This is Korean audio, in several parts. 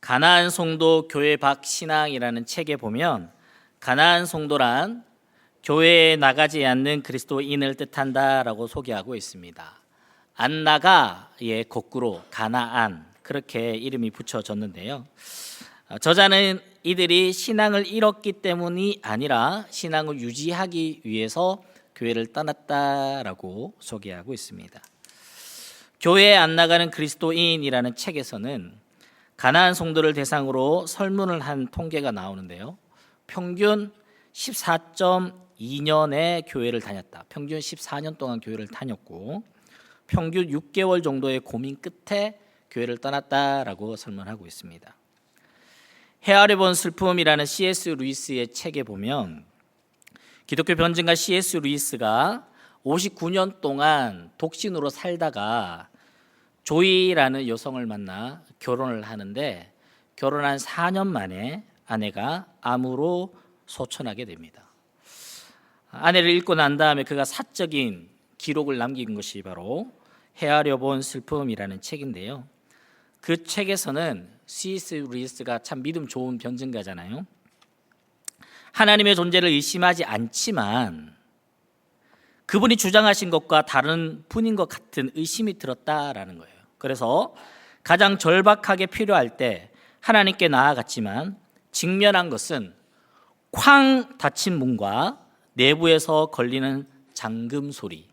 가나안 송도 교회 밖 신앙이라는 책에 보면 가나안 송도란 교회에 나가지 않는 그리스도인을 뜻한다라고 소개하고 있습니다. 안 나가의 거꾸로 가나안, 그렇게 이름이 붙여졌는데요. 저자는 이들이 신앙을 잃었기 때문이 아니라 신앙을 유지하기 위해서 교회를 떠났다라고 소개하고 있습니다. 교회에 안 나가는 그리스도인이라는 책에서는 가나안 송도를 대상으로 설문을 한 통계가 나오는데요. 평균 14.2년의 교회를 다녔다. 평균 14년 동안 교회를 다녔고 평균 6개월 정도의 고민 끝에 교회를 떠났다라고 설문하고 있습니다. 헤아려 본 슬픔이라는 C.S. 루이스의 책에 보면 기독교 변증가 C.S. 루이스가 59년 동안 독신으로 살다가 조이라는 여성을 만나 결혼을 하는데 결혼한 4년 만에 아내가 암으로 소천하게 됩니다. 아내를 잃고 난 다음에 그가 사적인 기록을 남긴 것이 바로 헤아려 본 슬픔이라는 책인데요. 그 책에서는 C.S. 루이스가 참 믿음 좋은 변증가잖아요. 하나님의 존재를 의심하지 않지만 그분이 주장하신 것과 다른 분인 것 같은 의심이 들었다라는 거예요. 그래서 가장 절박하게 필요할 때 하나님께 나아갔지만 직면한 것은 쾅 닫힌 문과 내부에서 걸리는 잠금 소리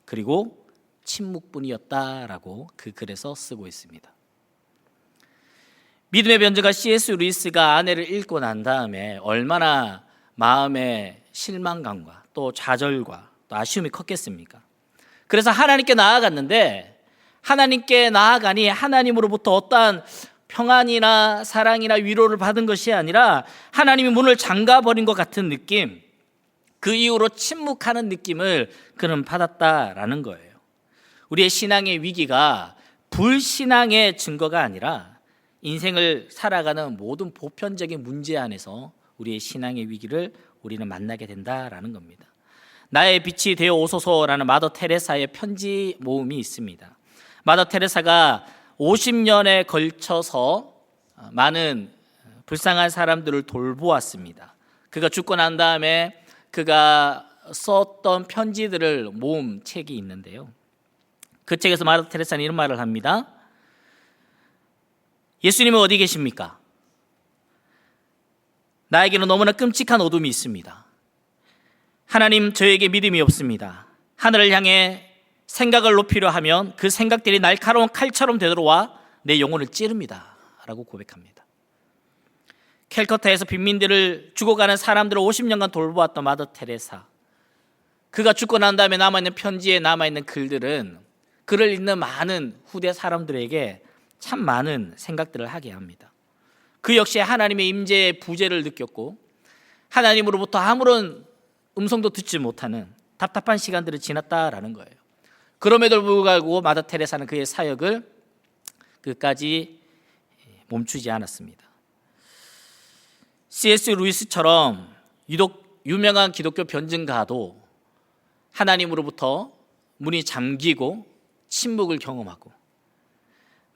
그리고 침묵뿐이었다라고 그 글에서 쓰고 있습니다. 믿음의 변증가 C.S. 루이스가 아내를 잃고 난 다음에 얼마나 마음의 실망감과 또 좌절과 또 아쉬움이 컸겠습니까? 그래서 하나님께 나아갔는데 하나님께 나아가니 하나님으로부터 어떠한 평안이나 사랑이나 위로를 받은 것이 아니라 하나님이 문을 잠가버린 것 같은 느낌, 그 이후로 침묵하는 느낌을 그는 받았다라는 거예요. 우리의 신앙의 위기가 불신앙의 증거가 아니라 인생을 살아가는 모든 보편적인 문제 안에서 우리의 신앙의 위기를 우리는 만나게 된다라는 겁니다. 나의 빛이 되어 오소서라는 마더 테레사의 편지 모음이 있습니다. 마더 테레사가 50년에 걸쳐서 많은 불쌍한 사람들을 돌보았습니다. 그가 죽고 난 다음에 그가 썼던 편지들을 모은 책이 있는데요. 그 책에서 마더 테레사는 이런 말을 합니다. 예수님은 어디 계십니까? 나에게는 너무나 끔찍한 어둠이 있습니다. 하나님, 저에게 믿음이 없습니다. 하늘을 향해 생각을 높이려 하면 그 생각들이 날카로운 칼처럼 되돌아와 내 영혼을 찌릅니다 라고 고백합니다. 캘커타에서 빈민들을 죽어가는 사람들을 50년간 돌보았던 마더 테레사, 그가 죽고 난 다음에 남아있는 편지에 남아있는 글들은 그를 읽는 많은 후대 사람들에게 참 많은 생각들을 하게 합니다. 그 역시 하나님의 임재의 부재를 느꼈고 하나님으로부터 아무런 음성도 듣지 못하는 답답한 시간들을 지났다라는 거예요. 그럼에도 불구하고 마더 테레사는 그의 사역을 끝까지 멈추지 않았습니다. C.S. 루이스처럼 유명한 기독교 변증가도 하나님으로부터 문이 잠기고 침묵을 경험하고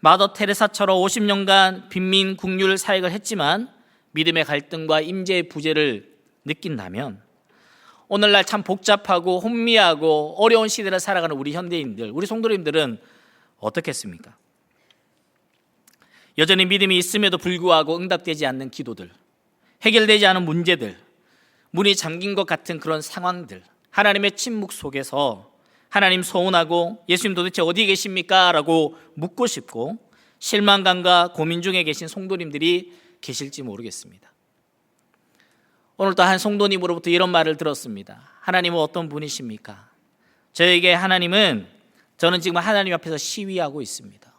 마더 테레사처럼 50년간 빈민 국률 사역을 했지만 믿음의 갈등과 임재의 부재를 느낀다면 오늘날 참 복잡하고 혼미하고 어려운 시대를 살아가는 우리 현대인들, 우리 성도님들은 어떻겠습니까? 여전히 믿음이 있음에도 불구하고 응답되지 않는 기도들, 해결되지 않은 문제들, 문이 잠긴 것 같은 그런 상황들, 하나님의 침묵 속에서 하나님 서운하고 예수님 도대체 어디 계십니까? 라고 묻고 싶고 실망감과 고민 중에 계신 성도님들이 계실지 모르겠습니다. 오늘 또 한 성도님으로부터 이런 말을 들었습니다. 하나님은 어떤 분이십니까? 저에게 하나님은, 저는 지금 하나님 앞에서 시위하고 있습니다.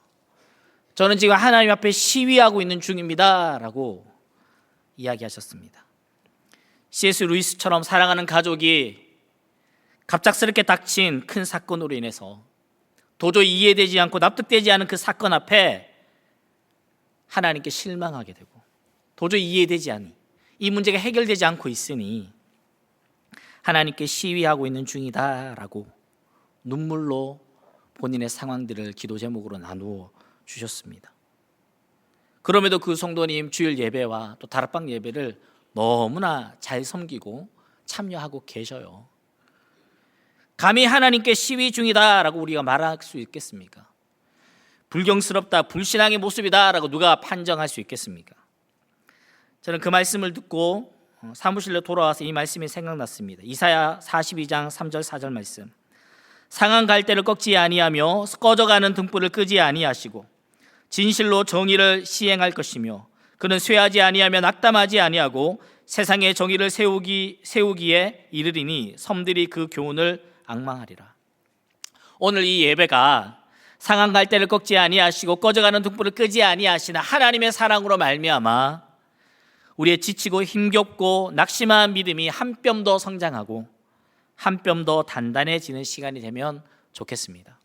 저는 지금 하나님 앞에 시위하고 있는 중입니다 라고 이야기하셨습니다. C.S. 루이스처럼 사랑하는 가족이 갑작스럽게 닥친 큰 사건으로 인해서 도저히 이해되지 않고 납득되지 않은 그 사건 앞에 하나님께 실망하게 되고 도저히 이해되지 않니, 이 문제가 해결되지 않고 있으니 하나님께 시위하고 있는 중이다라고 눈물로 본인의 상황들을 기도 제목으로 나누어 주셨습니다. 그럼에도 그 성도님 주일 예배와 또 다락방 예배를 너무나 잘 섬기고 참여하고 계셔요. 감히 하나님께 시위 중이다라고 우리가 말할 수 있겠습니까? 불경스럽다, 불신앙의 모습이다라고 누가 판정할 수 있겠습니까? 저는 그 말씀을 듣고 사무실로 돌아와서 이 말씀이 생각났습니다. 이사야 42장 3절 4절 말씀. 상한 갈대를 꺾지 아니하며 꺼져가는 등불을 끄지 아니하시고 진실로 정의를 시행할 것이며 그는 쇠하지 아니하며 낙담하지 아니하고 세상에 정의를 세우기에 이르리니 섬들이 그 교훈을 앙망하리라. 오늘 이 예배가 상한 갈대를 꺾지 아니하시고 꺼져가는 등불을 끄지 아니하시나 하나님의 사랑으로 말미암아 우리의 지치고 힘겹고 낙심한 믿음이 한 뼘 더 성장하고 한 뼘 더 단단해지는 시간이 되면 좋겠습니다.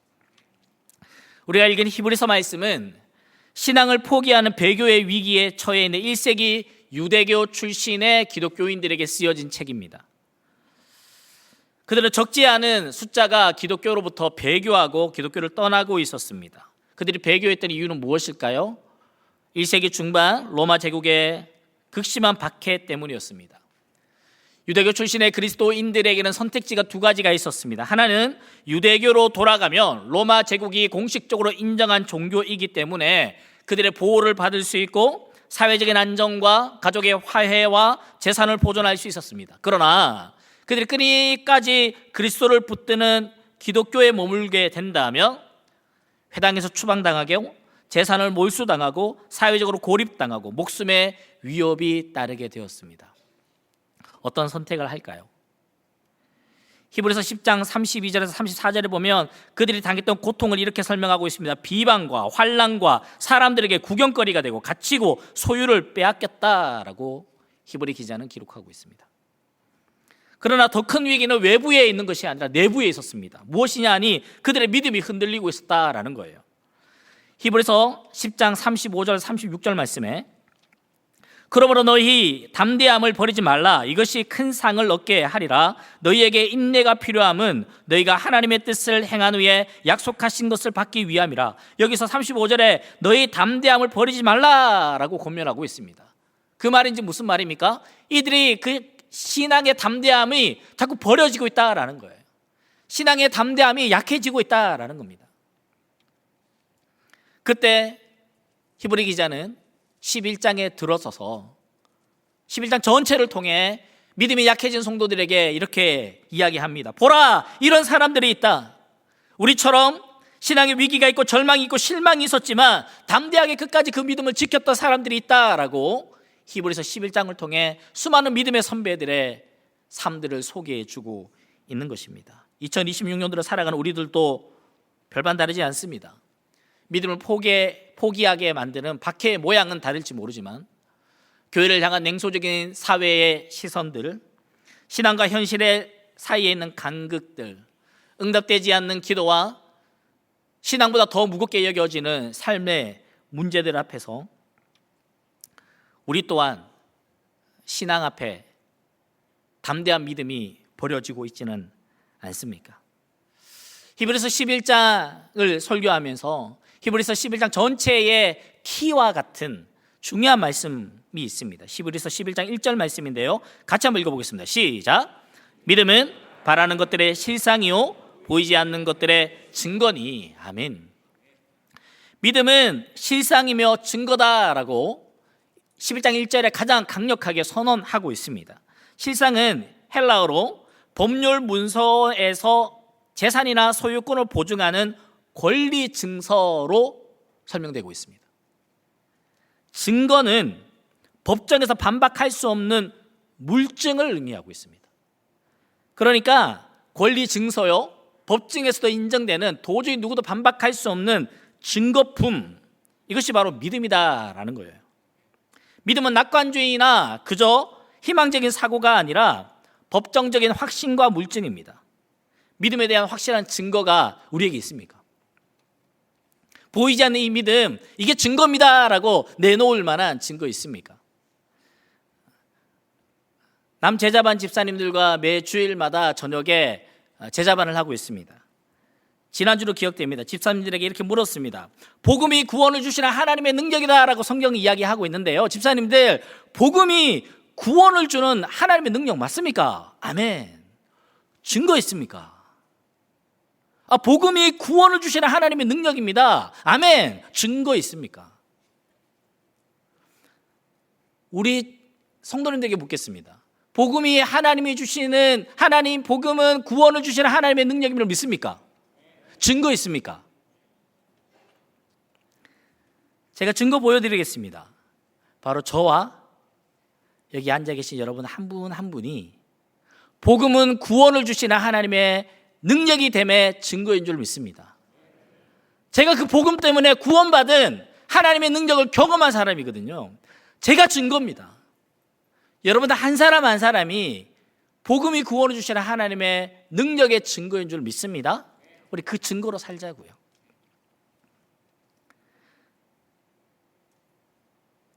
우리가 읽은 히브리서 말씀은 신앙을 포기하는 배교의 위기에 처해 있는 1세기 유대교 출신의 기독교인들에게 쓰여진 책입니다. 그들은 적지 않은 숫자가 기독교로부터 배교하고 기독교를 떠나고 있었습니다. 그들이 배교했던 이유는 무엇일까요? 1세기 중반 로마 제국의 극심한 박해 때문이었습니다. 유대교 출신의 그리스도인들에게는 선택지가 두 가지가 있었습니다. 하나는 유대교로 돌아가면 로마 제국이 공식적으로 인정한 종교이기 때문에 그들의 보호를 받을 수 있고 사회적인 안정과 가족의 화해와 재산을 보존할 수 있었습니다. 그러나 그들이 끊임까지 그리스도를 붙드는 기독교에 머물게 된다면 회당에서 추방당하고 재산을 몰수당하고 사회적으로 고립당하고 목숨의 위협이 따르게 되었습니다. 어떤 선택을 할까요? 히브리서 10장 32절에서 34절에 보면 그들이 당했던 고통을 이렇게 설명하고 있습니다. 비방과 환난과 사람들에게 구경거리가 되고 갇히고 소유를 빼앗겼다라고 히브리 기자는 기록하고 있습니다. 그러나 더 큰 위기는 외부에 있는 것이 아니라 내부에 있었습니다. 무엇이냐 하니 그들의 믿음이 흔들리고 있었다라는 거예요. 히브리서 10장 35절 36절 말씀에 그러므로 너희 담대함을 버리지 말라. 이것이 큰 상을 얻게 하리라. 너희에게 인내가 필요함은 너희가 하나님의 뜻을 행한 후에 약속하신 것을 받기 위함이라. 여기서 35절에 너희 담대함을 버리지 말라라고 권면하고 있습니다. 그 말인지 무슨 말입니까? 이들이 그 신앙의 담대함이 자꾸 버려지고 있다라는 거예요. 신앙의 담대함이 약해지고 있다라는 겁니다. 그때 히브리 기자는 11장에 들어서서 11장 전체를 통해 믿음이 약해진 성도들에게 이렇게 이야기합니다. 보라, 이런 사람들이 있다. 우리처럼 신앙의 위기가 있고 절망이 있고 실망이 있었지만 담대하게 끝까지 그 믿음을 지켰던 사람들이 있다라고 히브리서 11장을 통해 수많은 믿음의 선배들의 삶들을 소개해주고 있는 것입니다. 2026년도를 살아가는 우리들도 별반 다르지 않습니다. 믿음을 포기하게 만드는 박해의 모양은 다를지 모르지만 교회를 향한 냉소적인 사회의 시선들, 신앙과 현실의 사이에 있는 간극들, 응답되지 않는 기도와 신앙보다 더 무겁게 여겨지는 삶의 문제들 앞에서 우리 또한 신앙 앞에 담대한 믿음이 버려지고 있지는 않습니까? 히브리서 11장을 설교하면서 히브리서 11장 전체의 키와 같은 중요한 말씀이 있습니다. 히브리서 11장 1절 말씀인데요. 같이 한번 읽어보겠습니다. 시작. 믿음은 바라는 것들의 실상이요 보이지 않는 것들의 증거니. 아멘. 믿음은 실상이며 증거다라고 11장 1절에 가장 강력하게 선언하고 있습니다. 실상은 헬라어로 법률 문서에서 재산이나 소유권을 보증하는 권리 증서로 설명되고 있습니다. 증거는 법정에서 반박할 수 없는 물증을 의미하고 있습니다. 그러니까 권리 증서요, 법정에서도 인정되는 도저히 누구도 반박할 수 없는 증거품, 이것이 바로 믿음이다라는 거예요. 믿음은 낙관주의나 그저 희망적인 사고가 아니라 법정적인 확신과 물증입니다. 믿음에 대한 확실한 증거가 우리에게 있습니까? 보이지 않는 이 믿음, 이게 증거입니다라고 내놓을 만한 증거 있습니까? 남제자반 집사님들과 매 주일마다 저녁에 제자반을 하고 있습니다. 지난주로 기억됩니다. 집사님들에게 이렇게 물었습니다. 복음이 구원을 주시는 하나님의 능력이다라고 성경이 이야기하고 있는데요, 집사님들, 복음이 구원을 주는 하나님의 능력 맞습니까? 아멘. 증거 있습니까? 복음이 구원을 주시는 하나님의 능력입니다. 아멘. 증거 있습니까? 우리 성도님들에게 묻겠습니다. 복음이 하나님이 주시는, 하나님 복음은 구원을 주시는 하나님의 능력임을 믿습니까? 증거 있습니까? 제가 증거 보여드리겠습니다. 바로 저와 여기 앉아 계신 여러분 한 분 한 분이 복음은 구원을 주시는 하나님의 능력이 됨의 증거인 줄 믿습니다. 제가 그 복음 때문에 구원받은 하나님의 능력을 경험한 사람이거든요. 제가 증거입니다. 여러분들 한 사람 한 사람이 복음이 구원을 주시는 하나님의 능력의 증거인 줄 믿습니다. 우리 그 증거로 살자고요.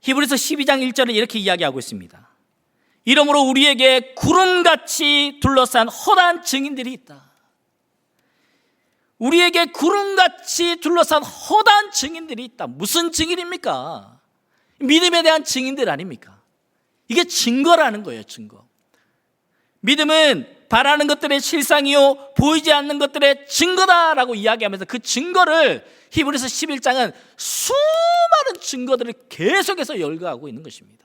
히브리서 12장 1절은 이렇게 이야기하고 있습니다. 이러므로 우리에게 구름같이 둘러싼 허다한 증인들이 있다. 우리에게 구름같이 둘러싼 허다한 증인들이 있다. 무슨 증인입니까? 믿음에 대한 증인들 아닙니까? 이게 증거라는 거예요. 증거. 믿음은 바라는 것들의 실상이요 보이지 않는 것들의 증거다라고 이야기하면서 그 증거를 히브리서 11장은 수많은 증거들을 계속해서 열거하고 있는 것입니다.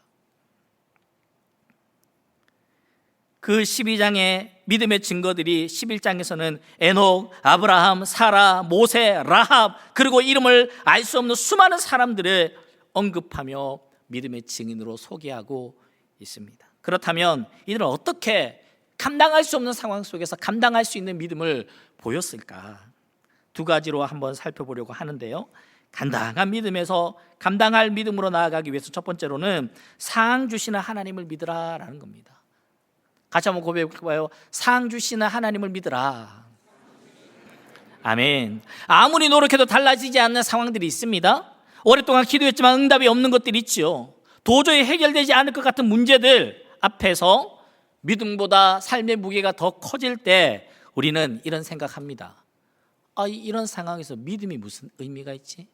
그 12장의 믿음의 증거들이 11장에서는 에녹, 아브라함, 사라, 모세, 라합, 그리고 이름을 알 수 없는 수많은 사람들을 언급하며 믿음의 증인으로 소개하고 있습니다. 그렇다면 이들은 어떻게 감당할 수 없는 상황 속에서 감당할 수 있는 믿음을 보였을까? 두 가지로 한번 살펴보려고 하는데요, 감당한 믿음에서 감당할 믿음으로 나아가기 위해서 첫 번째로는 상 주시는 하나님을 믿으라라는 겁니다. 같이 한번 고백해봐요. 상 주시는 하나님을 믿으라. 아멘. 아무리 노력해도 달라지지 않는 상황들이 있습니다. 오랫동안 기도했지만 응답이 없는 것들이 있지요. 도저히 해결되지 않을 것 같은 문제들 앞에서 믿음보다 삶의 무게가 더 커질 때 우리는 이런 생각합니다. 이런 상황에서 믿음이 무슨 의미가 있지?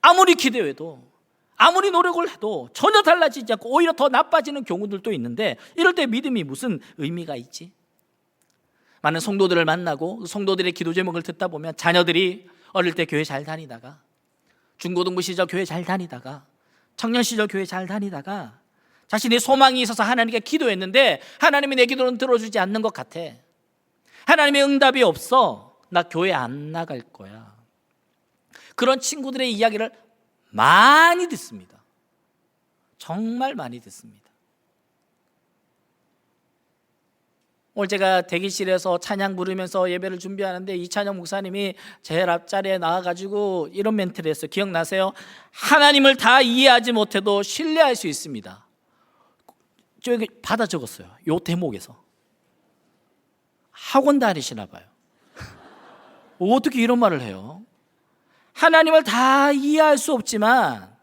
아무리 기도해도, 아무리 노력을 해도 전혀 달라지지 않고 오히려 더 나빠지는 경우들도 있는데, 이럴 때 믿음이 무슨 의미가 있지? 많은 성도들을 만나고 성도들의 기도 제목을 듣다 보면 자녀들이 어릴 때 교회 잘 다니다가, 중고등부 시절 교회 잘 다니다가, 청년 시절 교회 잘 다니다가 자신의 소망이 있어서 하나님께 기도했는데 하나님이 내 기도는 들어주지 않는 것 같아. 하나님의 응답이 없어. 나 교회 안 나갈 거야. 그런 친구들의 이야기를 많이 듣습니다. 정말 많이 듣습니다. 오늘 제가 대기실에서 찬양 부르면서 예배를 준비하는데 이찬영 목사님이 제일 앞자리에 나와가지고 이런 멘트를 했어요. 기억나세요? 하나님을 다 이해하지 못해도 신뢰할 수 있습니다. 저기 받아 적었어요. 요 대목에서. 학원 다니시나 봐요. 어떻게 이런 말을 해요? 하나님을 다 이해할 수 없지만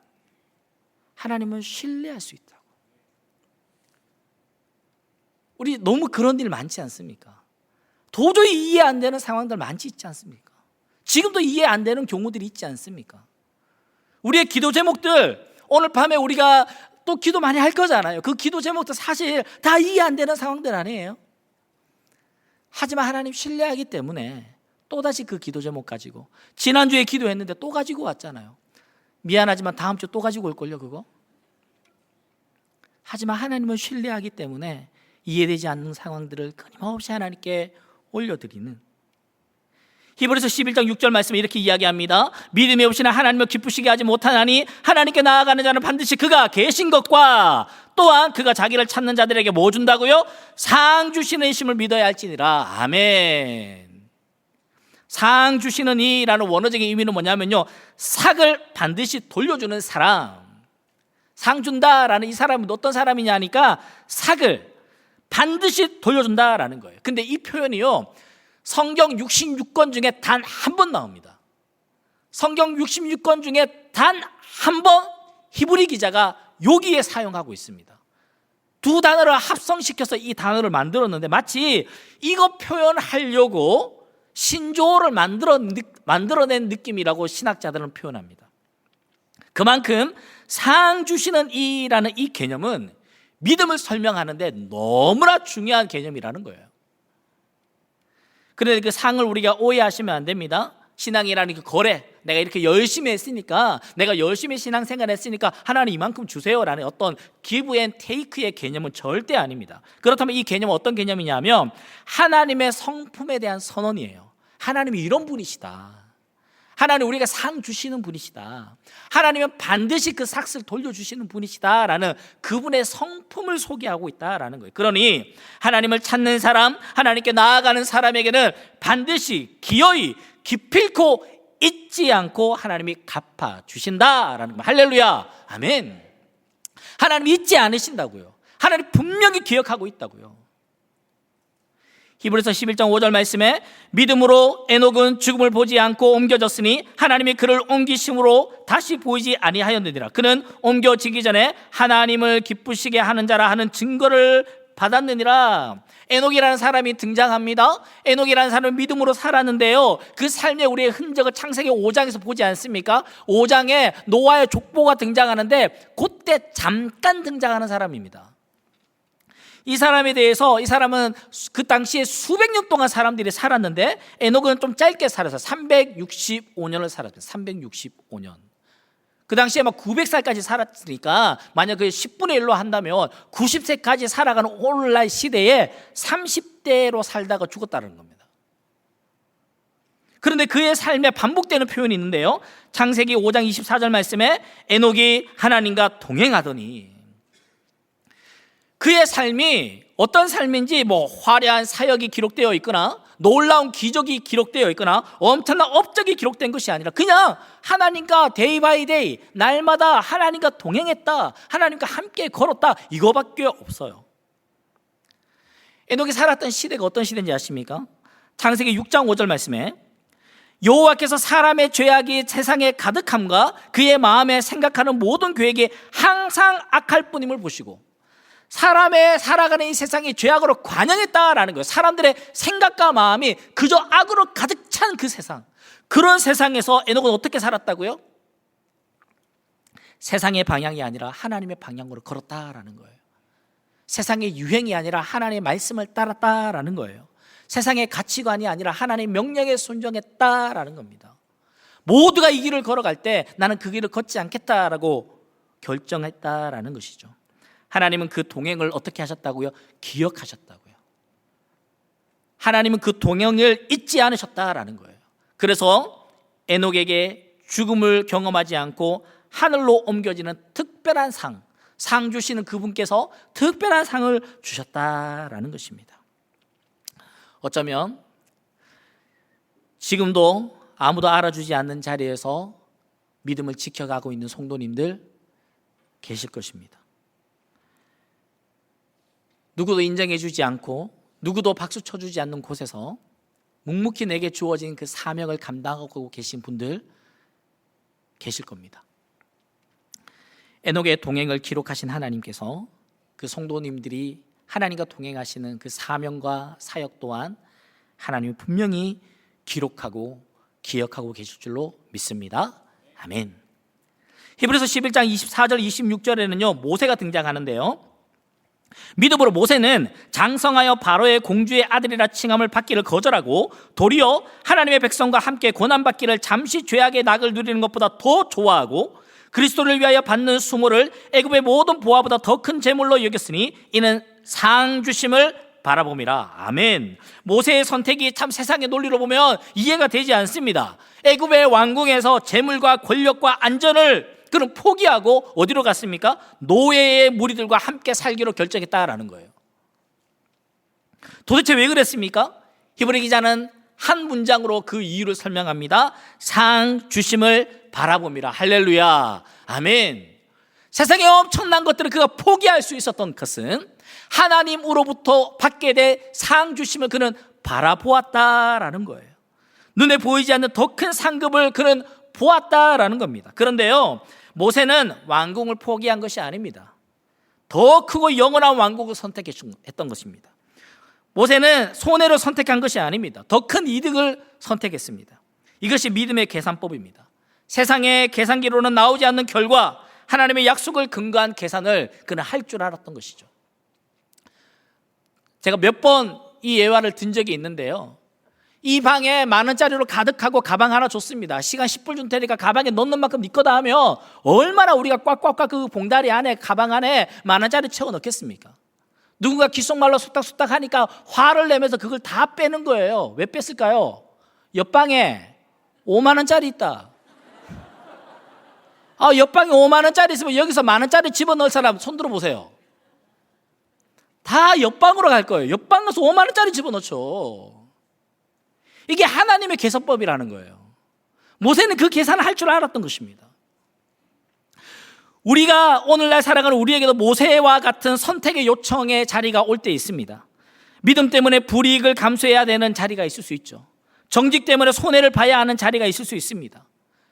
하나님은 신뢰할 수 있다고. 우리 너무 그런 일 많지 않습니까? 도저히 이해 안 되는 상황들 많지 있지 않습니까? 지금도 이해 안 되는 경우들이 있지 않습니까? 우리의 기도 제목들, 오늘 밤에 우리가 또 기도 많이 할 거잖아요. 그 기도 제목들 사실 다 이해 안 되는 상황들 아니에요? 하지만 하나님 신뢰하기 때문에 또다시 그 기도 제목 가지고, 지난주에 기도했는데 또 가지고 왔잖아요. 미안하지만 다음 주 또 가지고 올걸요 그거? 하지만 하나님은 신뢰하기 때문에 이해되지 않는 상황들을 끊임없이 하나님께 올려드리는, 히브리서 11장 6절 말씀에 이렇게 이야기합니다. 믿음이 없이는 하나님을 기쁘시게 하지 못하나니 하나님께 나아가는 자는 반드시 그가 계신 것과 또한 그가 자기를 찾는 자들에게 뭐 준다고요? 상 주시는 이심을 믿어야 할지니라. 아멘. 상 주시는 이라는 원어적인 의미는 뭐냐면요, 삭을 반드시 돌려주는 사람. 상 준다라는 이 사람은 어떤 사람이냐 하니까 삭을 반드시 돌려준다라는 거예요. 근데 이 표현이요, 성경 66권 중에 단 한 번 나옵니다. 성경 66권 중에 단 한 번 히브리 기자가 여기에 사용하고 있습니다. 두 단어를 합성시켜서 이 단어를 만들었는데 마치 이거 표현하려고 신조어를 만들어낸 느낌이라고 신학자들은 표현합니다. 그만큼 상 주시는 이라는 이 개념은 믿음을 설명하는데 너무나 중요한 개념이라는 거예요. 그런데 그 상을 우리가 오해하시면 안 됩니다. 신앙이라는 그 거래, 내가 이렇게 열심히 했으니까, 내가 열심히 신앙생활 했으니까 하나님 이만큼 주세요라는 어떤 give and take의 개념은 절대 아닙니다. 그렇다면 이 개념은 어떤 개념이냐면 하나님의 성품에 대한 선언이에요. 하나님이 이런 분이시다. 하나님 우리가 상 주시는 분이시다. 하나님은 반드시 그 삭을 돌려주시는 분이시다라는 그분의 성품을 소개하고 있다라는 거예요. 그러니 하나님을 찾는 사람, 하나님께 나아가는 사람에게는 반드시 기어이 기필코 잊지 않고 하나님이 갚아주신다라는 거. 할렐루야, 아멘. 하나님 잊지 않으신다고요. 하나님 분명히 기억하고 있다고요. 히브리서 11장 5절 말씀에 믿음으로 에녹은 죽음을 보지 않고 옮겨졌으니 하나님이 그를 옮기심으로 다시 보이지 아니하였느니라. 그는 옮겨지기 전에 하나님을 기쁘시게 하는 자라 하는 증거를 받았느니라. 에녹이라는 사람이 등장합니다. 에녹이라는 사람은 믿음으로 살았는데요, 그 삶의 우리의 흔적을 창세기 5장에서 보지 않습니까? 5장에 노아의 족보가 등장하는데 그때 잠깐 등장하는 사람입니다. 이 사람에 대해서, 이 사람은 그 당시에 수백 년 동안 사람들이 살았는데 에녹은 좀 짧게 살아서 365년을 살았어요. 365년. 그 당시에 막 900살까지 살았으니까 만약 그 10분의 1로 한다면 90세까지 살아가는 오늘날 시대에 30대로 살다가 죽었다는 겁니다. 그런데 그의 삶에 반복되는 표현이 있는데요, 창세기 5장 24절 말씀에 에녹이 하나님과 동행하더니, 그의 삶이 어떤 삶인지 뭐 화려한 사역이 기록되어 있거나 놀라운 기적이 기록되어 있거나 엄청난 업적이 기록된 것이 아니라 그냥 하나님과 데이 바이 데이, 날마다 하나님과 동행했다, 하나님과 함께 걸었다, 이거밖에 없어요. 에녹이 살았던 시대가 어떤 시대인지 아십니까? 창세기 6장 5절 말씀에 여호와께서 사람의 죄악이 세상에 가득함과 그의 마음에 생각하는 모든 계획이 항상 악할 뿐임을 보시고, 사람의 살아가는 이 세상이 죄악으로 관영했다라는 거예요. 사람들의 생각과 마음이 그저 악으로 가득 찬 그 세상, 그런 세상에서 에녹은 어떻게 살았다고요? 세상의 방향이 아니라 하나님의 방향으로 걸었다라는 거예요. 세상의 유행이 아니라 하나님의 말씀을 따랐다라는 거예요. 세상의 가치관이 아니라 하나님의 명령에 순종했다라는 겁니다. 모두가 이 길을 걸어갈 때 나는 그 길을 걷지 않겠다라고 결정했다라는 것이죠. 하나님은 그 동행을 어떻게 하셨다고요? 기억하셨다고요. 하나님은 그 동행을 잊지 않으셨다라는 거예요. 그래서 에녹에게 죽음을 경험하지 않고 하늘로 옮겨지는 특별한 상 주시는 그분께서 특별한 상을 주셨다라는 것입니다. 어쩌면 지금도 아무도 알아주지 않는 자리에서 믿음을 지켜가고 있는 성도님들 계실 것입니다. 누구도 인정해주지 않고 누구도 박수 쳐주지 않는 곳에서 묵묵히 내게 주어진 그 사명을 감당하고 계신 분들 계실 겁니다. 에녹의 동행을 기록하신 하나님께서 그 성도님들이 하나님과 동행하시는 그 사명과 사역 또한 하나님이 분명히 기록하고 기억하고 계실 줄로 믿습니다. 아멘. 히브리서 11장 24절 26절에는요 모세가 등장하는데요, 믿음으로 모세는 장성하여 바로의 공주의 아들이라 칭함을 받기를 거절하고 도리어 하나님의 백성과 함께 고난받기를 잠시 죄악의 낙을 누리는 것보다 더 좋아하고 그리스도를 위하여 받는 수모를 애굽의 모든 보화보다 더 큰 재물로 여겼으니 이는 상 주심을 바라봄이라. 아멘. 모세의 선택이 참 세상의 논리로 보면 이해가 되지 않습니다. 애굽의 왕궁에서 재물과 권력과 안전을 그는 포기하고 어디로 갔습니까? 노예의 무리들과 함께 살기로 결정했다라는 거예요. 도대체 왜 그랬습니까? 히브리 기자는 한 문장으로 그 이유를 설명합니다. 상 주심을 바라봅니다. 할렐루야, 아멘. 세상에 엄청난 것들을 그가 포기할 수 있었던 것은 하나님으로부터 받게 될 상 주심을 그는 바라보았다라는 거예요. 눈에 보이지 않는 더 큰 상급을 그는 보았다라는 겁니다. 그런데요, 모세는 왕궁을 포기한 것이 아닙니다. 더 크고 영원한 왕국을 선택했던 것입니다. 모세는 손해를 선택한 것이 아닙니다. 더 큰 이득을 선택했습니다. 이것이 믿음의 계산법입니다. 세상의 계산기로는 나오지 않는 결과, 하나님의 약속을 근거한 계산을 그는 할 줄 알았던 것이죠. 제가 몇 번 이 예화를 든 적이 있는데요, 이 방에 10,000원짜리로 가득하고 가방 하나 줬습니다. 시간 10분 준 테니까 가방에 넣는 만큼 네 거다 하면 얼마나 우리가 꽉꽉꽉 그 봉다리 안에, 가방 안에 10,000원짜리 채워 넣겠습니까? 누군가 귓속말로 속닥속닥 하니까 화를 내면서 그걸 다 빼는 거예요. 왜 뺐을까요? 옆방에 50,000원짜리 있다. 옆방에 50,000원짜리 있으면 여기서 10,000원짜리 집어넣을 사람 손 들어보세요. 다 옆방으로 갈 거예요. 옆방에서 50,000원짜리 집어넣죠. 이게 하나님의 계산법이라는 거예요. 모세는 그 계산을 할 줄 알았던 것입니다. 우리가 오늘날 살아가는 우리에게도 모세와 같은 선택의 요청의 자리가 올 때 있습니다. 믿음 때문에 불이익을 감수해야 되는 자리가 있을 수 있죠. 정직 때문에 손해를 봐야 하는 자리가 있을 수 있습니다.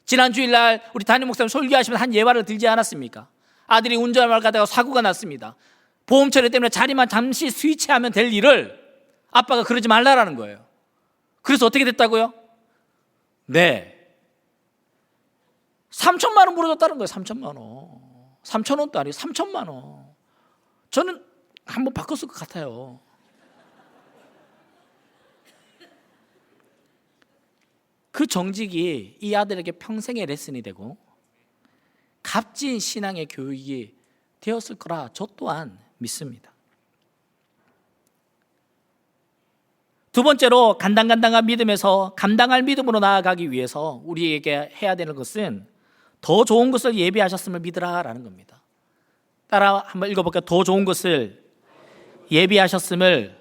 지난 주일날 우리 담임 목사님 설교하시면서 한 예화를 들지 않았습니까? 아들이 운전을 가다가 사고가 났습니다. 보험 처리 때문에 자리만 잠시 스위치하면 될 일을 아빠가 그러지 말라라는 거예요. 그래서 어떻게 됐다고요? 네, 3,000만 원 물어줬다는 거예요. 3,000만 원. 3,000원도 아니고 3,000만 원. 저는 한번 바꿨을 것 같아요. 그 정직이 이 아들에게 평생의 레슨이 되고 값진 신앙의 교육이 되었을 거라 저 또한 믿습니다. 두 번째로 간당간당한 믿음에서 감당할 믿음으로 나아가기 위해서 우리에게 해야 되는 것은 더 좋은 것을 예비하셨음을 믿으라라는 겁니다. 따라 한번 읽어볼까요? 더 좋은 것을 예비하셨음을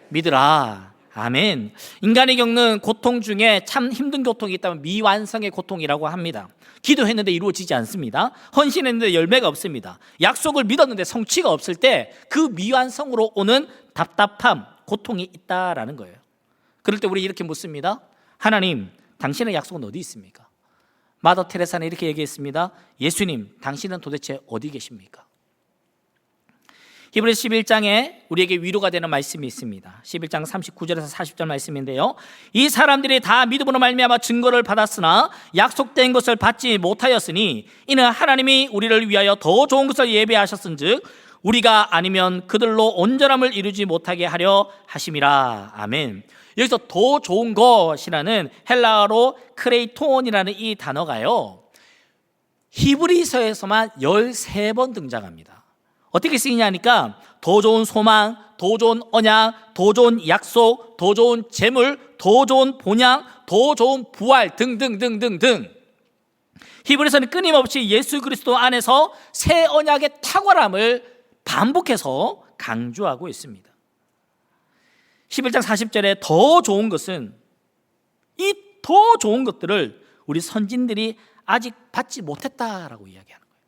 믿으라. 아멘. 인간이 겪는 고통 중에 참 힘든 고통이 있다면 미완성의 고통이라고 합니다. 기도했는데 이루어지지 않습니다. 헌신했는데 열매가 없습니다. 약속을 믿었는데 성취가 없을 때 그 미완성으로 오는 답답함, 고통이 있다라는 거예요. 그럴 때 우리 이렇게 묻습니다. 하나님, 당신의 약속은 어디 있습니까? 마더 테레사는 이렇게 얘기했습니다. 예수님, 당신은 도대체 어디 계십니까? 히브리서 11장에 우리에게 위로가 되는 말씀이 있습니다. 11장 39절에서 40절 말씀인데요, 이 사람들이 다 믿음으로 말미암아 증거를 받았으나 약속된 것을 받지 못하였으니 이는 하나님이 우리를 위하여 더 좋은 것을 예비하셨은즉 우리가 아니면 그들로 온전함을 이루지 못하게 하려 하심이라. 아멘. 여기서 더 좋은 것이라는 헬라어로 크레이톤이라는 이 단어가요, 히브리서에서만 13번 등장합니다. 어떻게 쓰이냐니까 더 좋은 소망, 더 좋은 언약, 더 좋은 약속, 더 좋은 재물, 더 좋은 본향, 더 좋은 부활 등등등등등. 히브리서는 끊임없이 예수 그리스도 안에서 새 언약의 탁월함을 반복해서 강조하고 있습니다. 11장 40절에 더 좋은 것은, 이 더 좋은 것들을 우리 선진들이 아직 받지 못했다라고 이야기하는 거예요.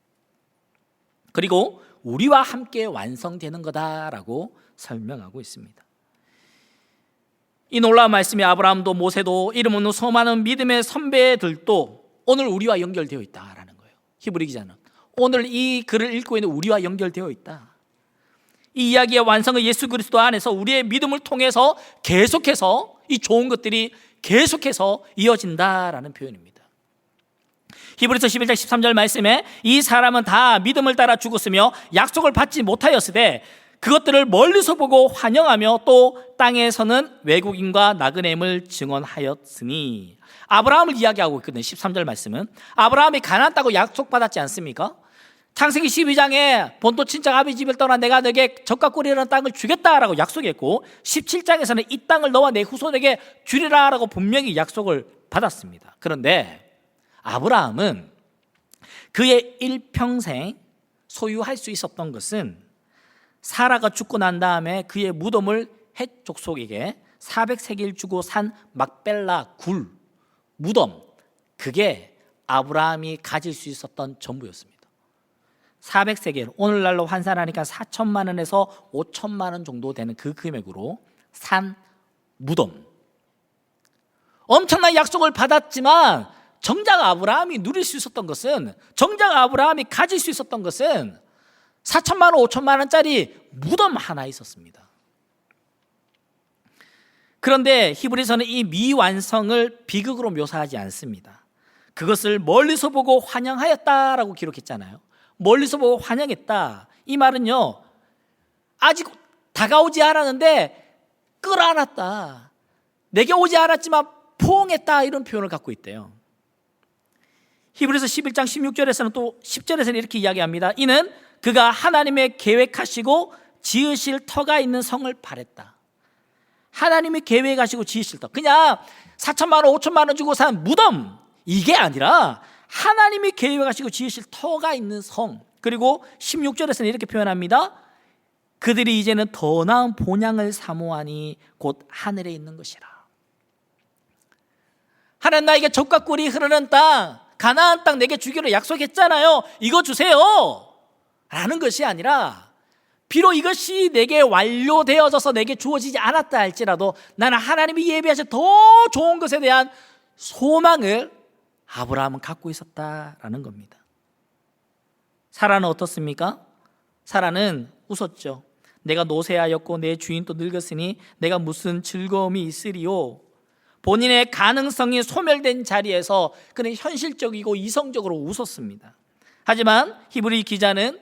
그리고 우리와 함께 완성되는 거다라고 설명하고 있습니다. 이 놀라운 말씀이 아브라함도 모세도 이름 없는 수많은 믿음의 선배들도 오늘 우리와 연결되어 있다라는 거예요. 히브리 기자는 오늘 이 글을 읽고 있는 우리와 연결되어 있다. 이 이야기의 완성은 예수 그리스도 안에서 우리의 믿음을 통해서 계속해서 이 좋은 것들이 계속해서 이어진다라는 표현입니다. 히브리서 11장 13절 말씀에 이 사람은 다 믿음을 따라 죽었으며 약속을 받지 못하였으되 그것들을 멀리서 보고 환영하며 또 땅에서는 외국인과 나그네임을 증언하였으니. 아브라함을 이야기하고 있거든요. 13절 말씀은 아브라함이 가나안 땅을 약속받았지 않습니까? 창세기 12장에 본토 친척 아비 집을 떠나 내가 너에게 젖과 꿀이라는 땅을 주겠다라고 약속했고 17장에서는 이 땅을 너와 내 후손에게 주리라라고 분명히 약속을 받았습니다. 그런데 아브라함은 그의 일평생 소유할 수 있었던 것은 사라가 죽고 난 다음에 그의 무덤을 헷 족속에게 400세겔 주고 산 막벨라 굴 무덤, 그게 아브라함이 가질 수 있었던 전부였습니다. 400세겔, 오늘날로 환산하니까 4천만 원에서 5천만 원 정도 되는 그 금액으로 산 무덤. 엄청난 약속을 받았지만 정작 아브라함이 누릴 수 있었던 것은, 정작 아브라함이 가질 수 있었던 것은 4천만 원, 5천만 원짜리 무덤 하나 있었습니다. 그런데 히브리서는 이 미완성을 비극으로 묘사하지 않습니다. 그것을 멀리서 보고 환영하였다라고 기록했잖아요. 멀리서 보고 환영했다. 이 말은요, 아직 다가오지 않았는데 끌어안았다. 내게 오지 않았지만 포옹했다, 이런 표현을 갖고 있대요. 히브리서 11장 16절에서는 또 10절에서는 이렇게 이야기합니다. 이는 그가 하나님의 계획하시고 지으실 터가 있는 성을 바랬다. 하나님이 계획하시고 지으실 터, 그냥 4천만 원 5천만 원 주고 산 무덤, 이게 아니라 하나님이 계획하시고 지으실 터가 있는 성. 그리고 16절에서는 이렇게 표현합니다. 그들이 이제는 더 나은 본향을 사모하니 곧 하늘에 있는 것이라. 하나님 나에게 젖과 꿀이 흐르는 땅, 가나안 땅 내게 주기로 약속했잖아요. 이거 주세요 라는 것이 아니라, 비록 이것이 내게 완료되어져서 내게 주어지지 않았다 할지라도 나는 하나님이 예비하신 더 좋은 것에 대한 소망을 아브라함은 갖고 있었다라는 겁니다. 사라는 어떻습니까? 사라는 웃었죠. 내가 노쇠하였고 내 주인도 늙었으니 내가 무슨 즐거움이 있으리요. 본인의 가능성이 소멸된 자리에서 그는 현실적이고 이성적으로 웃었습니다. 하지만 히브리 기자는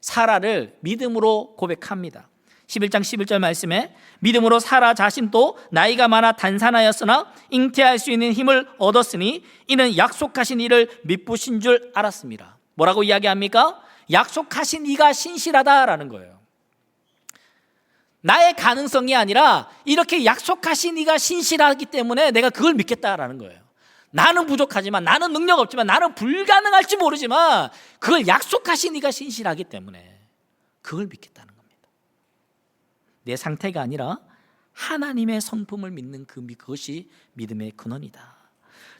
사라를 믿음으로 고백합니다. 11장 11절 말씀에 믿음으로 사라 자신도 나이가 많아 단산하였으나 잉태할 수 있는 힘을 얻었으니 이는 약속하신 이를 미쁘신 줄 알았습니다. 뭐라고 이야기합니까? 약속하신 이가 신실하다라는 거예요. 나의 가능성이 아니라 이렇게 약속하신 이가 신실하기 때문에 내가 그걸 믿겠다라는 거예요. 나는 부족하지만, 나는 능력 없지만, 나는 불가능할지 모르지만 그걸 약속하신 이가 신실하기 때문에 그걸 믿겠다는 겁니다. 내 상태가 아니라 하나님의 성품을 믿는 그것이 믿음의 근원이다.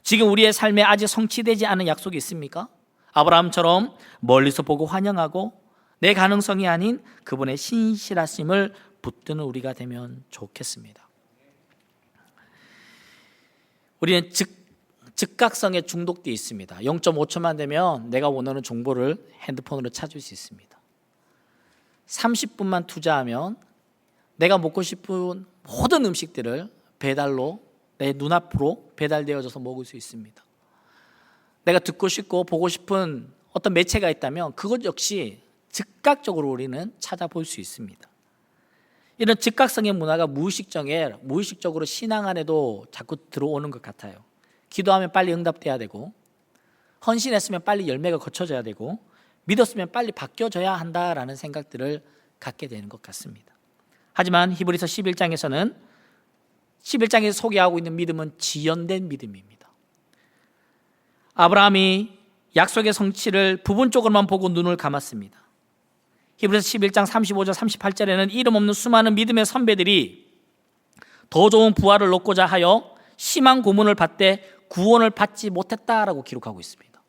지금 우리의 삶에 아직 성취되지 않은 약속이 있습니까? 아브라함처럼 멀리서 보고 환영하고 내 가능성이 아닌 그분의 신실하심을 붙드는 우리가 되면 좋겠습니다. 우리는 즉각성에 중독되어 있습니다. 0.5초만 되면 내가 원하는 정보를 핸드폰으로 찾을 수 있습니다. 30분만 투자하면 내가 먹고 싶은 모든 음식들을 배달로 내 눈앞으로 배달되어져서 먹을 수 있습니다. 내가 듣고 싶고 보고 싶은 어떤 매체가 있다면 그것 역시 즉각적으로 우리는 찾아볼 수 있습니다. 이런 즉각성의 문화가 무의식적으로 신앙 안에도 자꾸 들어오는 것 같아요. 기도하면 빨리 응답돼야 되고, 헌신했으면 빨리 열매가 거쳐져야 되고, 믿었으면 빨리 바뀌어져야 한다라는 생각들을 갖게 되는 것 같습니다. 하지만 히브리서 11장에서는 11장에서 소개하고 있는 믿음은 지연된 믿음입니다. 아브라함이 약속의 성취를 부분적으로만 보고 눈을 감았습니다. 히브리서 11장 35절 38절에는 이름 없는 수많은 믿음의 선배들이 더 좋은 부활을 얻고자 하여 심한 고문을 받되 구원을 받지 못했다라고 기록하고 있습니다.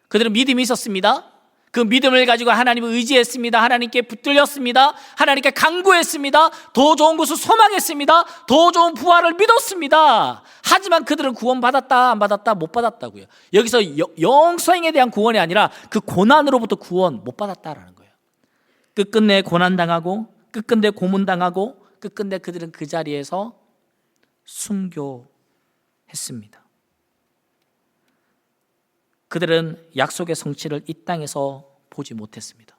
그들은 믿음이 있었습니다. 그 믿음을 가지고 하나님을 의지했습니다. 하나님께 붙들렸습니다. 하나님께 간구했습니다. 더 좋은 것을 소망했습니다. 더 좋은 부활을 믿었습니다. 하지만 그들은 구원받았다 안 받았다? 못 받았다고요. 여기서 영생에 대한 구원이 아니라 그 고난으로부터 구원 못 받았다라는 거예요. 끝끝내 고난당하고 끝끝내 고문당하고 끝끝내 그들은 그 자리에서 순교했습니다. 그들은 약속의 성취를 이 땅에서 보지 못했습니다.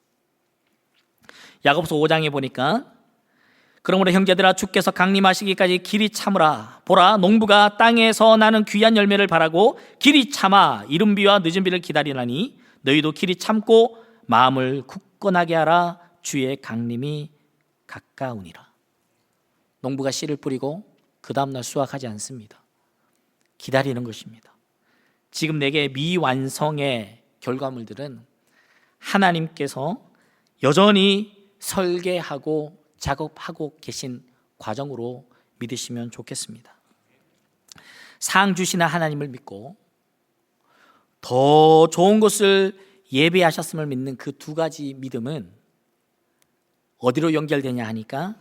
야고보서 5장에 보니까 그러므로 형제들아 주께서 강림하시기까지 길이 참으라. 보라 농부가 땅에서 나는 귀한 열매를 바라고 길이 참아 이른 비와 늦은 비를 기다리나니 너희도 길이 참고 마음을 굳건하게 하라. 주의 강림이 가까우니라. 농부가 씨를 뿌리고 그 다음날 수확하지 않습니다. 기다리는 것입니다. 지금 내게 미완성의 결과물들은 하나님께서 여전히 설계하고 작업하고 계신 과정으로 믿으시면 좋겠습니다. 상 주시는 하나님을 믿고 더 좋은 것을 예배하셨음을 믿는 그 두 가지 믿음은 어디로 연결되냐 하니까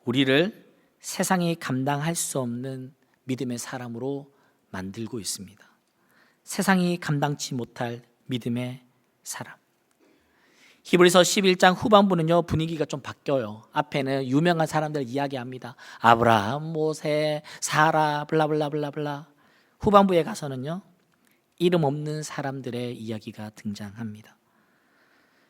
우리를 세상이 감당할 수 없는 믿음의 사람으로 만들고 있습니다. 세상이 감당치 못할 믿음의 사람. 히브리서 11장 후반부는요, 분위기가 좀 바뀌어요. 앞에는 유명한 사람들 이야기합니다. 아브라함, 모세, 사라, 블라블라블라블라. 후반부에 가서는요, 이름 없는 사람들의 이야기가 등장합니다.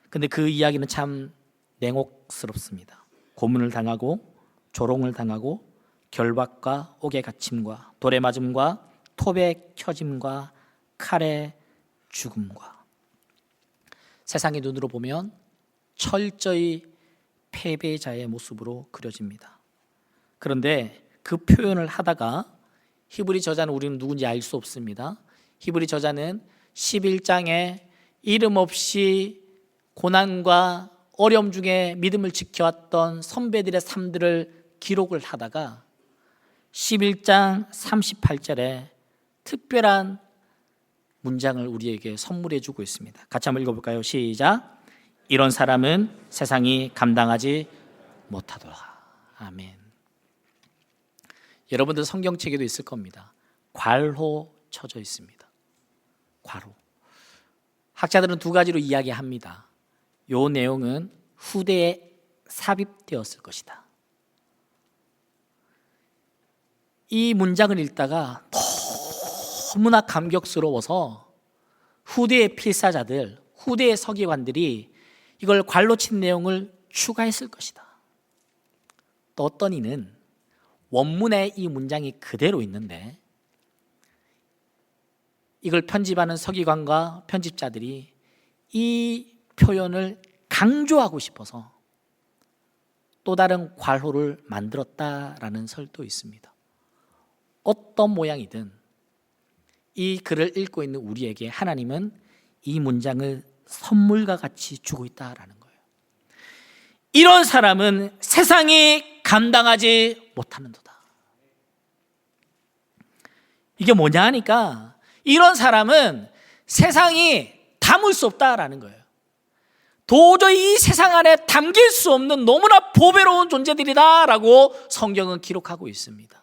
근데 그 이야기는 참 냉혹스럽습니다. 고문을 당하고 조롱을 당하고 결박과 옥에 갇힘과 돌에 맞음과 톱에 켜짐과 칼에 죽음과, 세상의 눈으로 보면 철저히 패배자의 모습으로 그려집니다. 그런데 그 표현을 하다가 히브리 저자는 우리는 누군지 알 수 없습니다. 히브리 저자는 11장에 이름 없이 고난과 어려움 중에 믿음을 지켜왔던 선배들의 삶들을 기록을 하다가 11장 38절에 특별한 문장을 우리에게 선물해 주고 있습니다. 같이 한번 읽어볼까요? 시작. 이런 사람은 세상이 감당하지 못하더라. 아멘. 여러분들 성경책에도 있을 겁니다. 괄호 쳐져 있습니다. 괄호. 학자들은 두 가지로 이야기합니다. 요 내용은 후대에 삽입되었을 것이다. 이 문장을 읽다가 너무나 감격스러워서 후대의 필사자들, 후대의 서기관들이 이걸 괄로 친 내용을 추가했을 것이다. 또 어떤 이는 원문에 이 문장이 그대로 있는데 이걸 편집하는 서기관과 편집자들이 이 표현을 강조하고 싶어서 또 다른 괄호를 만들었다라는 설도 있습니다. 어떤 모양이든 이 글을 읽고 있는 우리에게 하나님은 이 문장을 선물과 같이 주고 있다라는 거예요. 이런 사람은 세상이 감당하지 못하는도다. 이게 뭐냐 하니까 이런 사람은 세상이 담을 수 없다라는 거예요. 도저히 이 세상 안에 담길 수 없는 너무나 보배로운 존재들이다라고 성경은 기록하고 있습니다.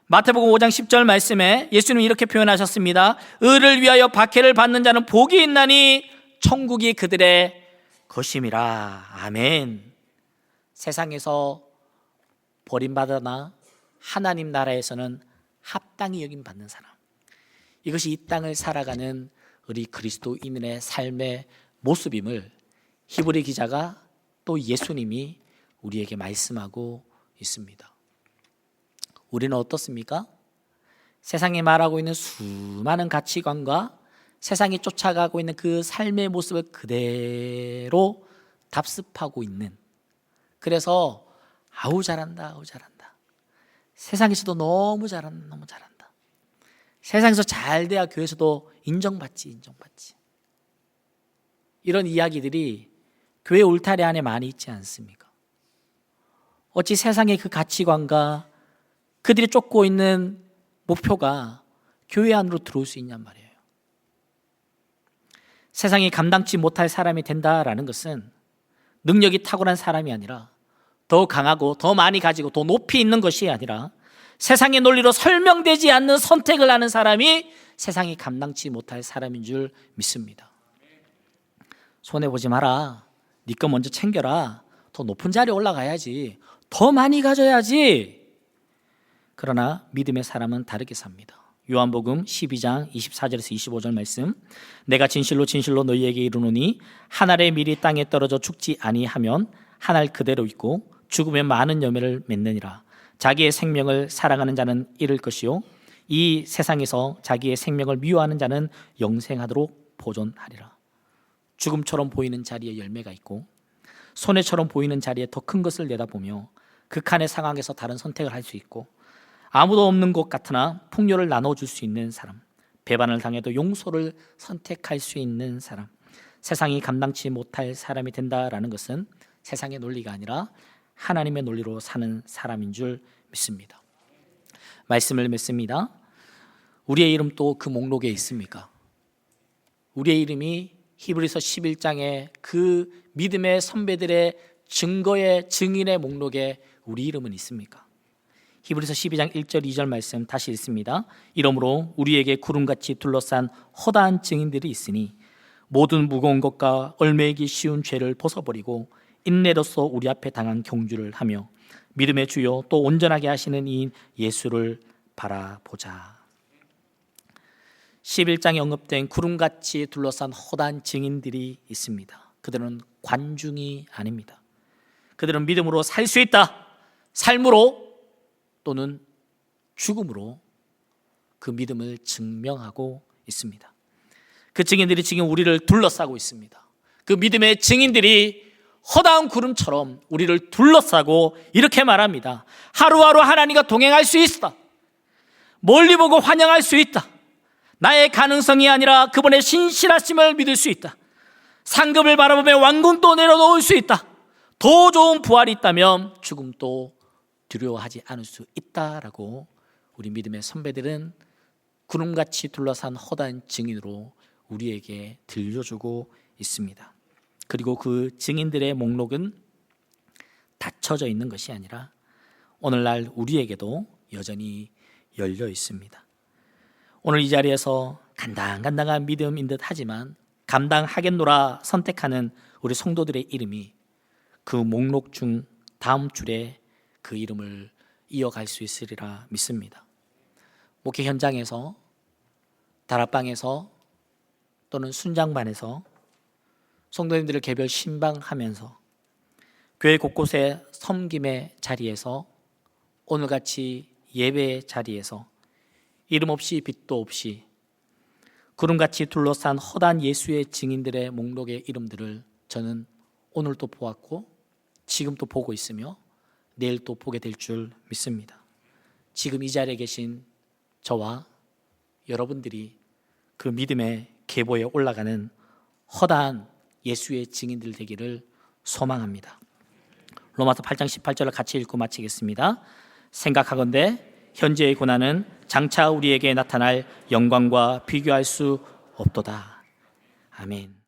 마태복음 5장 10절 말씀에 예수님은 이렇게 표현하셨습니다. 의를 위하여 박해를 받는 자는 복이 있나니 천국이 그들의 것임이라. 아멘. 세상에서 버림받거나 하나님 나라에서는 합당히 여김받는 사람, 이것이 이 땅을 살아가는 우리 그리스도인의 삶의 모습임을 히브리 기자가 또 예수님이 우리에게 말씀하고 있습니다. 우리는 어떻습니까? 세상이 말하고 있는 수많은 가치관과 세상이 쫓아가고 있는 그 삶의 모습을 그대로 답습하고 있는, 그래서 아우 잘한다, 아우 잘한다, 세상에서도 너무 잘한다, 너무 잘한다, 세상에서 잘 돼야 교회에서도 인정받지, 이런 이야기들이 교회 울타리 안에 많이 있지 않습니까? 어찌 세상의 그 가치관과 그들이 쫓고 있는 목표가 교회 안으로 들어올 수 있냔 말이에요. 세상이 감당치 못할 사람이 된다라는 것은 능력이 탁월한 사람이 아니라, 더 강하고 더 많이 가지고 더 높이 있는 것이 아니라, 세상의 논리로 설명되지 않는 선택을 하는 사람이 세상이 감당치 못할 사람인 줄 믿습니다. 손해보지 마라, 네 거 먼저 챙겨라, 더 높은 자리에 올라가야지, 더 많이 가져야지. 그러나 믿음의 사람은 다르게 삽니다. 요한복음 12장 24절에서 25절 말씀, 내가 진실로 진실로 너희에게 이르노니 한 알의 밀이 땅에 떨어져 죽지 아니하면 한 알 그대로 있고 죽으면 많은 열매를 맺느니라. 자기의 생명을 사랑하는 자는 잃을 것이요 이 세상에서 자기의 생명을 미워하는 자는 영생하도록 보존하리라. 죽음처럼 보이는 자리에 열매가 있고 손해처럼 보이는 자리에 더 큰 것을 내다보며 극한의 상황에서 다른 선택을 할 수 있고, 아무도 없는 것 같으나 풍요를 나눠줄 수 있는 사람, 배반을 당해도 용서를 선택할 수 있는 사람, 세상이 감당치 못할 사람이 된다라는 것은 세상의 논리가 아니라 하나님의 논리로 사는 사람인 줄 믿습니다. 말씀을 맺습니다. 우리의 이름 또 그 목록에 있습니까? 우리의 이름이 히브리서 11장의 그 믿음의 선배들의 증거의 증인의 목록에 우리 이름은 있습니까? 히브리서 12장 1절 2절 말씀 다시 읽습니다. 이러므로 우리에게 구름같이 둘러싼 허다한 증인들이 있으니 모든 무거운 것과 얽매이기 쉬운 죄를 벗어버리고 인내로써 우리 앞에 당한 경주를 하며 믿음의 주요 또 온전하게 하시는 이인 예수를 바라보자. 11장에 언급된 구름같이 둘러싼 허다한 증인들이 있습니다. 그들은 관중이 아닙니다. 그들은 믿음으로 살 수 있다, 삶으로 또는 죽음으로 그 믿음을 증명하고 있습니다. 그 증인들이 지금 우리를 둘러싸고 있습니다. 그 믿음의 증인들이 허다한 구름처럼 우리를 둘러싸고 이렇게 말합니다. 하루하루 하나님과 동행할 수 있다. 멀리 보고 환영할 수 있다. 나의 가능성이 아니라 그분의 신실하심을 믿을 수 있다. 상급을 바라보며 왕궁도 내려놓을 수 있다. 더 좋은 부활이 있다면 죽음도 두려워하지 않을 수 있다라고 우리 믿음의 선배들은 구름같이 둘러싼 허다한 증인으로 우리에게 들려주고 있습니다. 그리고 그 증인들의 목록은 닫혀져 있는 것이 아니라 오늘날 우리에게도 여전히 열려 있습니다. 오늘 이 자리에서 간당간당한 믿음인 듯 하지만 감당하겠노라 선택하는 우리 성도들의 이름이 그 목록 중 다음 줄에 그 이름을 이어갈 수 있으리라 믿습니다. 목회 현장에서, 다락방에서 또는 순장반에서 성도님들을 개별 신방하면서 교회 곳곳의 섬김의 자리에서 오늘같이 예배의 자리에서 이름 없이 빛도 없이 구름같이 둘러싼 허다한 예수의 증인들의 목록의 이름들을 저는 오늘도 보았고 지금도 보고 있으며 내일 또 보게 될 줄 믿습니다. 지금 이 자리에 계신 저와 여러분들이 그 믿음의 계보에 올라가는 허다한 예수의 증인들 되기를 소망합니다. 로마서 8장 18절을 같이 읽고 마치겠습니다. 생각하건대 현재의 고난은 장차 우리에게 나타날 영광과 비교할 수 없도다. 아멘.